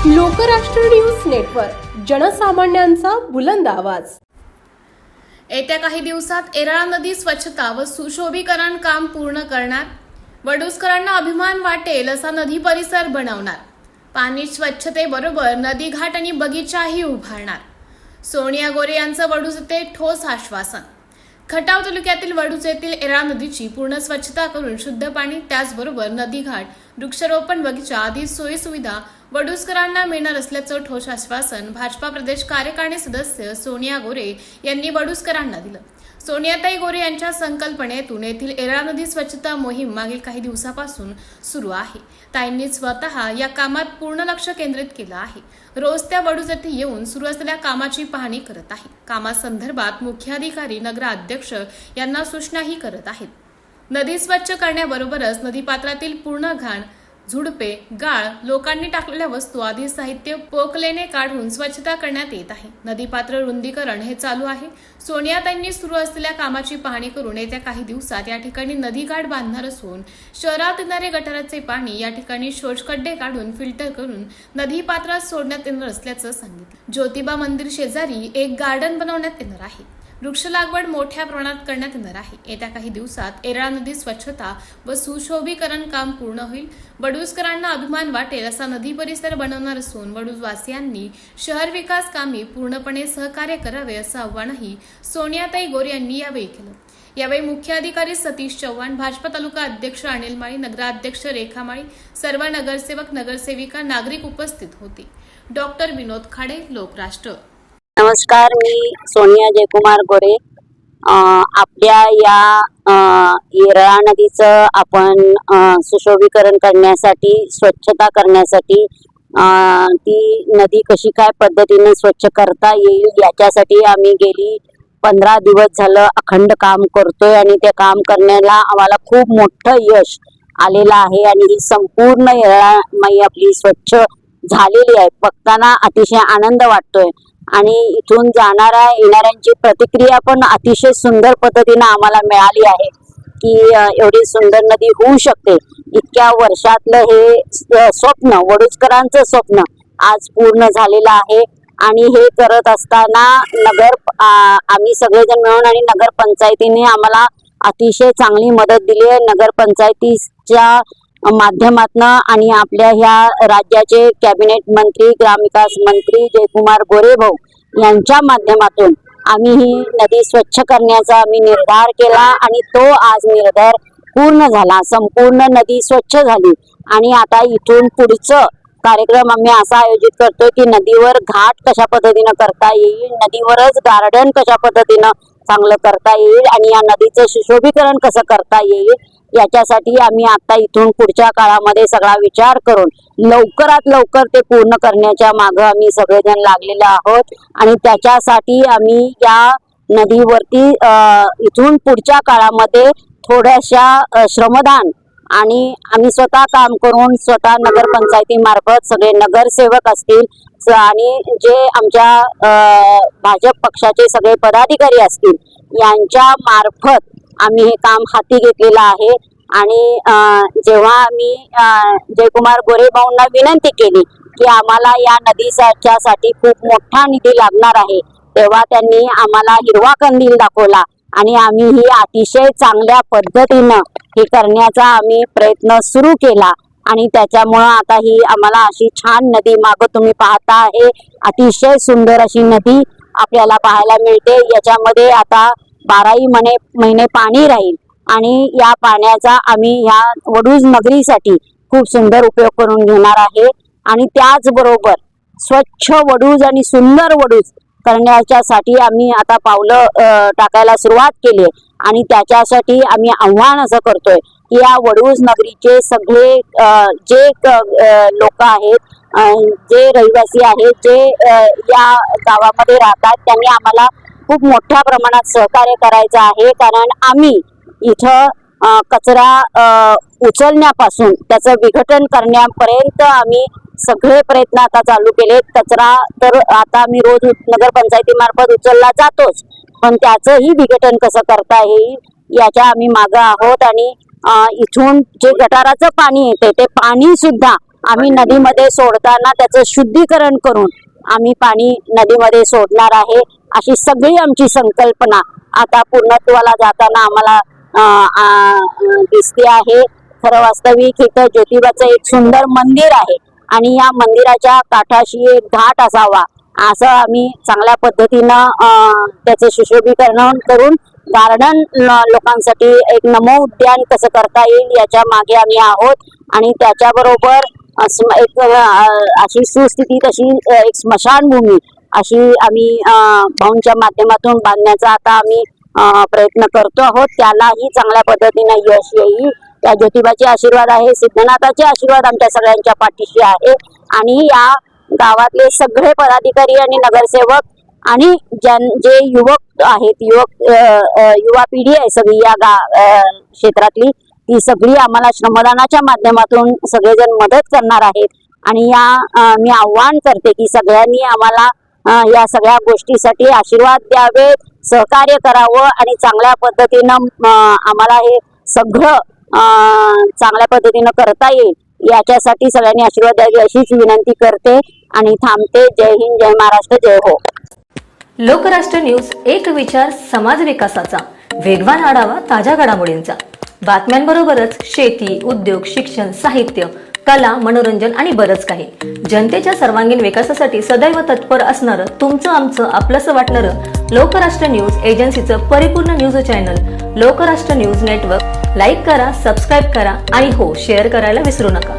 Lokrashtra news network, जनसामान्यांचा बुलंद आवाज। येत्या काही दिवसात येरळा नदी स्वच्छता व सुशोभीकरण काम पूर्ण करणार। वडूजकरांना अभिमान वाटेल असा नदी परिसर बनवणार। पाणी स्वच्छतेबरोबर नदी घाट आणि बगीचाही उभारणार। सोनिया गोरे यांचं वडूज येथे ठोस आश्वासन। खटाव तालुक्यातील वडूज येथील येरळा नदीची पूर्ण स्वच्छता करून शुद्ध पाणी, त्याचबरोबर नदी घाट, वृक्षारोपण, बगीचा आदी सोयी सुविधा वडूजकरांना मिळणार असल्याचं ठोस आश्वासन भाजपा प्रदेश कार्यकारिणी सदस्य सोनिया गोरे यांनी वडूजकरांना दिलं। सोनियाताई गोरे यांच्या संकल्पनेतून येथील येरळा नदी स्वच्छता मोहीम मागील काही दिवसापासून सुरू आहे। ताईंनी स्वतः या कामात पूर्ण लक्ष केंद्रित केलं आहे। रोज त्या वडूज येथे येऊन सुरू असलेल्या कामाची पाहणी करत आहे। कामासंदर्भात मुख्याधिकारी, नगराध्यक्ष यांना सूचनाही करत आहेत। नदी स्वच्छ करण्याबरोबरच नदीपात्रातील पूर्ण घाण, झुडपे, गाळ, लोकांनी टाकलेल्या वस्तू आदी साहित्य पोकलेने काढून स्वच्छता करण्यात येत आहे। नदीपात्र रुंदीकरण हे चालू आहे। सोनियाताईंनी सुरू असलेल्या कामाची पाहणी करून येत्या काही दिवसात या ठिकाणी नदीघाट बांधणार असून शहरात येणारे गटाराचे पाणी या ठिकाणी शोषखड्डे काढून फिल्टर करून नदीपात्रात सोडण्यात येणार असल्याचं सांगितलं। ज्योतिबा मंदिर शेजारी एक गार्डन बनवण्यात येणार आहे। वृक्ष लागवड मोठ्या प्रमाणात करण्यात येणार आहे। येत्या काही दिवसात येरळा नदी स्वच्छता व सुशोभीकरण काम पूर्ण होईल। वडूजकरांना अभिमान वाटेल असा नदी परिसर बनवणार असून वडूजवासियांनी शहर विकास कामी पूर्णपणे सहकार्य करावे असं आवाहनही सोनियाताई गोरे यांनी यावेळी केलं। यावेळी मुख्य अधिकारी सतीश चव्हाण, भाजपा तालुका अध्यक्ष अनिल माळी, नगराध्यक्ष रेखा माळी, सर्व नगरसेवक, नगरसेविका, नागरिक उपस्थित होते। डॉक्टर विनोद खाडे, लोकराष्ट्र। नमस्कार, मी सोनिया जयकुमार गोरे। आपल्या या येरळा नदीचं आपण सुशोभीकरण करण्यासाठी, स्वच्छता करण्यासाठी, ती नदी कशी काय पद्धतीने स्वच्छ करता येईल याच्यासाठी आम्ही गेली 15 दिवस झालं अखंड काम करतोय आणि ते काम करण्याला आम्हाला खूप मोठं यश आलेलं आहे आणि ही संपूर्ण येरळामाई आपली स्वच्छ झालेली आहे। बघताना अतिशय आनंद वाटतोय आणि इथून येणाऱ्यांची प्रतिक्रिया पण अतिशय सुंदर पद्धतीने आम्हाला मिळाली आहे की एवढी सुंदर नदी होऊ शकते। इतक्या वर्षातलं हे स्वप्न, वडूजकरांचं स्वप्न आज पूर्ण झालेलं आहे आणि हे करत असताना आम्ही सगळेजण मिळून आणि नगरपंचायतीने आम्हाला अतिशय चांगली मदत दिली आहे। नगरपंचायतीच्या माध्यमातून आणि आपल्या ह्या राज्याचे कॅबिनेट मंत्री, ग्रामविकास मंत्री जयकुमार गोरे भाऊ यांच्या माध्यमातून आम्ही ही नदी स्वच्छ करण्याचा आम्ही निर्धार केला आणि तो आज निर्धार पूर्ण झाला। संपूर्ण नदी स्वच्छ झाली आणि आता इथून पुढचं कार्यक्रम आम्ही असा आयोजित करतोय की नदीवर घाट कशा पद्धतीनं करता येईल, नदीवरच गार्डन कशा पद्धतीनं चांगलं करता येईल आणि या नदीचं सुशोभीकरण कसं करता येईल याच्यासाठी आम्ही आता इथून पुढच्या काळामध्ये सगळा विचार करून लवकरात लवकर ते पूर्ण करण्याच्या मागे आम्ही सगळेजण लागलेले आहोत आणि त्याच्यासाठी आम्ही या नदीवरती इथून पुढच्या काळामध्ये थोड्याशा श्रमदान आणि आम्ही स्वतः काम करून स्वतः नगरपंचायतीमार्फत सगळे नगरसेवक असतील आणि जे आमच्या भाजप पक्षाचे सगळे पदाधिकारी असतील यांच्या मार्फत आम्ही हे काम हाती घेतलेलं आहे। आणि जेव्हा आम्ही जयकुमार गोरे भाऊंना विनंती केली की आम्हाला या नदीसाठी खूप मोठा निधी लागणार आहे, तेव्हा त्यांनी आम्हाला हिरवा कंदील दाखवला आणि आम्ही ही अतिशय चांगल्या पद्धतीनं हे करण्याचा आम्ही प्रयत्न सुरू केला आणि त्याच्यामुळं आता ही आम्हाला अशी छान नदी मागं तुम्ही पाहता आहे, अतिशय सुंदर अशी नदी आपल्याला पाहायला मिळते। याच्यामध्ये आता 12ही महिने पाणी राहील आणि या पाण्याचा आम्ही ह्या वडूज नगरीसाठी खूप सुंदर उपयोग करून घेणार आहे आणि त्याचबरोबर स्वच्छ वडूज आणि सुंदर वडूज करण्याच्यासाठी आम्ही आता पावलं टाकायला सुरुवात केली आणि त्याच्यासाठी आम्ही आव्हान असं करतोय की या वडूज नगरीचे सगळे जे लोक आहेत, जे रहिवासी आहेत, जे या गावामध्ये राहतात, त्यांनी आम्हाला खूप मोठ्या प्रमाणात सहकार्य करायचं आहे। कारण आम्ही इथं कचरा उचलण्यापासून त्याचं विघटन करण्यापर्यंत आम्ही सगळे प्रयत्न आता चालू केले। कचरा तर आता आम्ही रोज नगरपंचायतीमार्फत उचलला जातोच, पण त्याचंही विघटन कसं करता येईल याच्या आम्ही मागे आहोत आणि इथून जे गटाराचं पाणी येते ते पाणी सुद्धा आम्ही नदीमध्ये सोडताना त्याचं शुद्धीकरण करून आम्ही पाणी नदीमध्ये सोडणार आहे, अशी सगळी आमची संकल्पना आता पूर्णत्वाला जाताना आम्हाला दिसते आहे. खरं वास्तविक इथं ज्योतिबाचं एक सुंदर मंदिर आहे आणि या मंदिराच्या काठाशी एक घाट असावा असं आम्ही चांगल्या पद्धतीनं त्याचं सुशोभीकरण करून गार्डन लोकांसाठी एक नमो उद्यान कसं करता येईल याच्या मागे आम्ही आहोत. आणि त्याच्याबरोबर एक अशी सुस्थितीत अशी एक स्मशानभूमी अशी आम्ही भाऊंच्या माध्यमातून बांधण्याचा आता आम्ही प्रयत्न करतो आहोत. त्यालाही चांगल्या पद्धतीनं यश येईल. त्या ज्योतिबाचे आशीर्वाद आहे, सिद्धनाथाचे आशीर्वाद आमच्या सगळ्यांच्या पाठीशी आहे. आणि या गावातले सगळे पदाधिकारी आणि नगरसेवक आणि जे युवक आहेत, युवा पिढी आहे सगळी या क्षेत्रातली, ती सगळी आम्हाला श्रमदानाच्या माध्यमातून सगळेजण मदत करणार आहेत. आणि मी आव्हान करते की सगळ्यांनी आम्हाला या सगळ्या गोष्टीसाठी आशीर्वाद द्यावे, सहकार्य करावं आणि चांगल्या पद्धतीनं आम्हाला हे सगळं चांगल्या पद्धतीनं करता येईल याच्यासाठी सगळ्यांनी आशीर्वाद द्यावे अशीच विनंती करते आणि थांबते. जय हिंद, जय महाराष्ट्र, जय हो. लोकराष्ट्र न्यूज, एक विचार समाज विकासाचा, वेगवान आढावा ताज्या घडामोडींचा, बातम्यांबरोबरच शेती, उद्योग, शिक्षण, साहित्य, कला, मनोरंजन आणि बरंच काही. जनतेच्या सर्वांगीण विकासासाठी सदैव तत्पर असणारं, तुमचं आमचं आपलंसं वाटणारं लोकराष्ट्र न्यूज एजन्सीचं परिपूर्ण news channel Lokrashtra news network like करा, सबस्क्राईब करा आणि हो, शेअर करायला विसरू नका.